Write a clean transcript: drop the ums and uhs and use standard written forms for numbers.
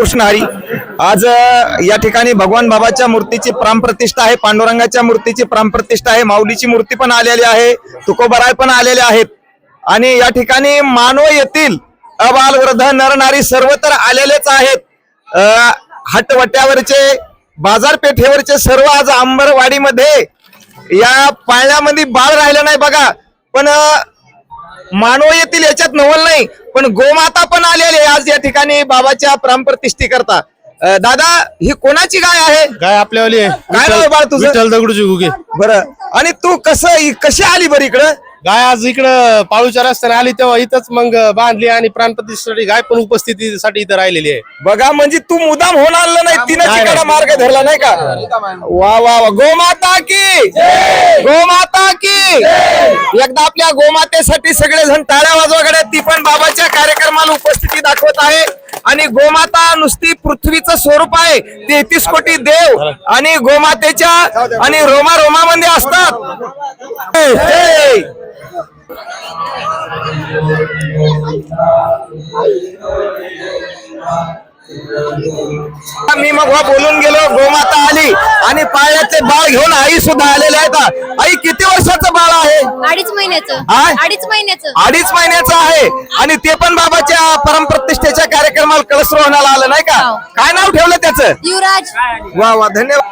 कृष्ण हरी। आज या ठिकाणी भगवान बाबाच्या मूर्तीची प्राणप्रतिष्ठा आहे, पांडुरंगाच्या मूर्तीची प्राणप्रतिष्ठा आहे, माऊलीची मूर्ती पण आलेली आहे, तुकोबराय पण आलेले आहेत आणि या ठिकाणी मानव येथील अबाल वृद्ध नर नारी सर्व तर आलेलेच आहेत। हटवट्यावरचे बाजारपेठेवरचे सर्व आज अंबरवाडीमध्ये या पाळण्यामध्ये बाळ राहिलं नाही बघा, पण मानव येतील याच्यात नवल नाही, पण गोमाता पण आलेली आज या ठिकाणी बाबाच्या प्राणप्रतिष्ठे करता। दादा ही कोणाची गाय आहे? गाय आपल्यावाली आहे। काय नाव बाळ तुझं? विठ्ठल दगडूजी घुगे। बरं, आणि तू कशी आली बरं इकडं? गाय आज इकडं पाळूच्या रस्त्याने आली तेव्हा इथंच मग बांधली आणि प्राणप्रतिष्ठेसाठी गाय पण उपस्थितीसाठी इथं राहिलेली आहे। बघा म्हणजे तू मुदाम होऊन आणलं नाही, तिने नाही, तिकडे नाही। मार्ग धरला नाही का? वा वा वा, गोमाता की गोमाता की। एकदा आपल्या गोमातेसाठी सगळेजण टाळ्या वाजवाकडे, ती पण बाबाच्या कार्यक्रमाला उपस्थिती दाखवत आहे। आणि गोमाता नुसती पृथ्वीचं स्वरूप आहे, 33 कोटी देव आणि गोमातेच्या आणि रोमा रोमामध्ये असतात। मी मग बोलून गेलो, गोमाता आली आणि पाळण्याचे बाळ घेऊन आई सुद्धा आलेले आहेत। आई किती वर्षाचं बाळ आहे? 2.5 महिन्याचं। काय? 2.5 महिन्याचं। 2.5 महिन्याचं आहे आणि ते पण बाबाच्या परमप्रतिष्ठेच्या कार्यक्रमाला कलश रोवण्याला आलं नाही का? काय नाव ठेवलं त्याचं? युवराज। वा वा, धन्यवाद।